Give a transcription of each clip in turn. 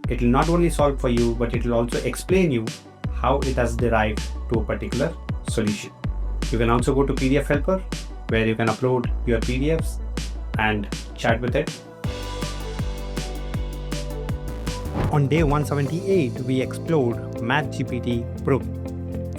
It will not only solve for you, but it will also explain you how it has derived to a particular solution. You can also go to PDF Helper, where you can upload your PDFs and chat with it. On day 178, we explored MathGPT Pro,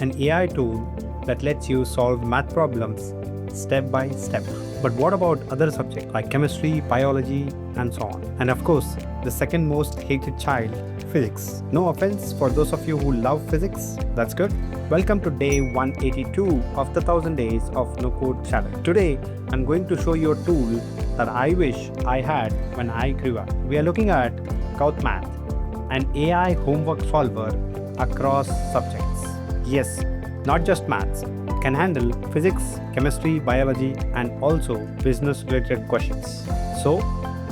an AI tool that lets you solve math problems step by step. But what about other subjects like chemistry, biology, and so on? And of course, the second most hated child, physics. No offense for those of you who love physics, that's good. Welcome to day 182 of the 1000 days of no code challenge. Today, I'm going to show you a tool that I wish I had when I grew up. We are looking at GauthMath, an AI homework solver across subjects. Yes, not just maths. It can handle physics, chemistry, biology, and also business-related questions. So,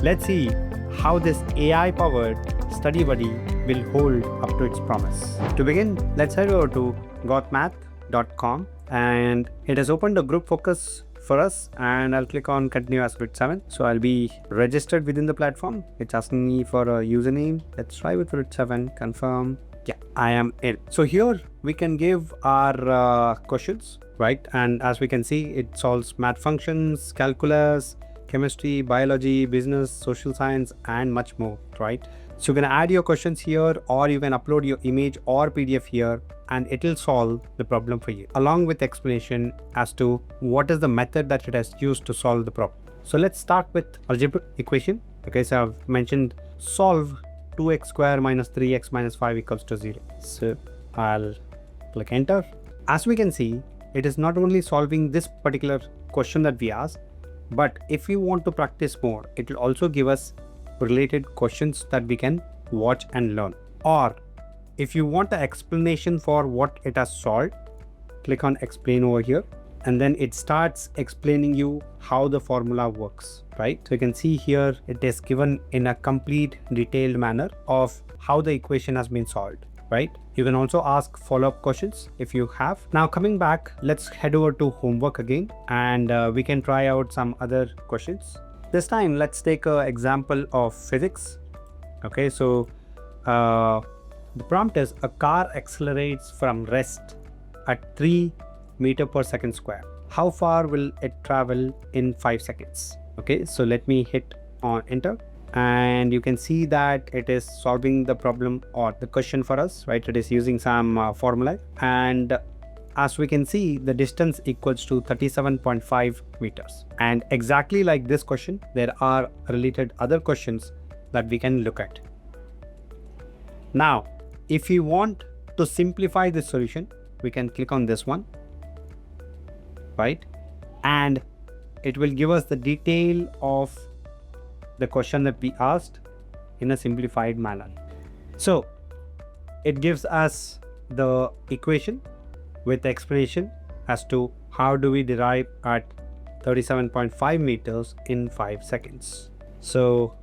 let's see how this AI-powered study buddy will hold up to its promise. To begin, let's head over to GauthMath.com, and it has opened a group focus for us, and I'll click on continue as root 7. So I'll be registered within the platform. It's asking me for a username. Let's try with root 7, confirm. Yeah, I am in. So here we can give our questions, right? And as we can see, it solves math functions, calculus, chemistry, biology, business, social science, and much more, right? So you can add your questions here, or you can upload your image or PDF here, and it will solve the problem for you, along with explanation as to what is the method that it has used to solve the problem. So let's start with algebra equation. Okay, so I've mentioned solve 2x square minus 3x minus 5 equals to 0. So I'll click enter. As we can see, it is not only solving this particular question that we asked, but if we want to practice more, it will also give us related questions that we can watch and learn. Or if you want the explanation for what it has solved, click on explain over here, and then it starts explaining you how the formula works, right? So you can see here it is given in a complete detailed manner of how the equation has been solved, right? You can also ask follow-up questions if you have. Now coming back, let's head over to homework again, and we can try out some other questions. This time, let's take an example of physics. Okay, so the prompt is a car accelerates from rest at 3 meters per second square. How far will it travel in 5 seconds? Okay, so let me hit on enter, and you can see that it is solving the problem or the question for us, right? It is using some formula, and as we can see, the distance equals to 37.5 meters. And exactly like this question, there are related other questions that we can look at. Now, if you want to simplify this solution, we can click on this one, right? And it will give us the detail of the question that we asked in a simplified manner. So it gives us the equation with explanation as to how do we derive at 37.5 meters in 5 seconds. So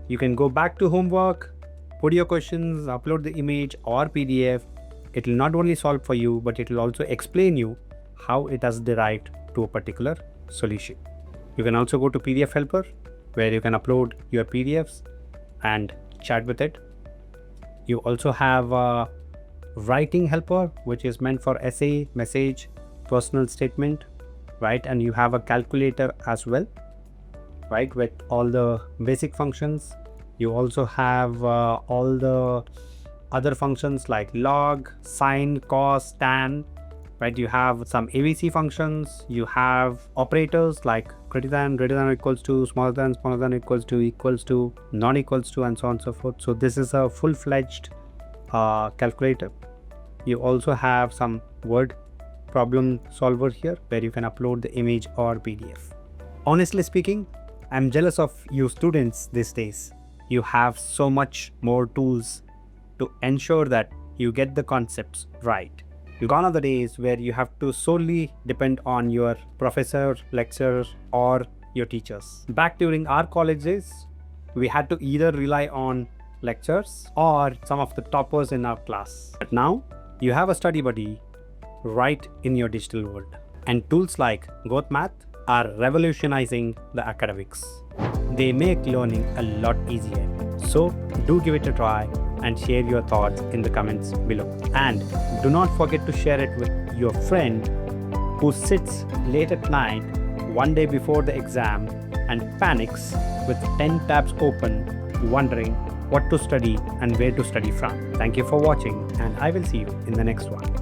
you can go back to homework, put your questions, upload the image or PDF. It will not only solve for you, but it will also explain you how it has derived to a particular solution. You can also go to PDF Helper, where you can upload your PDFs and chat with it. You also have a writing helper, which is meant for essay, message, personal statement, right? And you have a calculator as well, right, with all the basic functions. You also have all the other functions like log, sine, cos, tan, right? You have some ABC functions. You have operators like greater than or equals to, smaller than equals to, non equals to, and so on and so forth. So this is a full-fledged calculator. You also have some word problem solver here, where you can upload the image or PDF. Honestly speaking, I'm jealous of you students these days. You have so much more tools to ensure that you get the concepts right. Gone are the days where you have to solely depend on your professor, lecturer, or your teachers. Back during our college days, we had to either rely on lectures or some of the toppers in our class. But now, you have a study buddy right in your digital world. And tools like GauthMath are revolutionizing the academics. They make learning a lot easier. So do give it a try and share your thoughts in the comments below. And do not forget to share it with your friend who sits late at night one day before the exam and panics with 10 tabs open, wondering what to study and where to study from. Thank you for watching, and I will see you in the next one.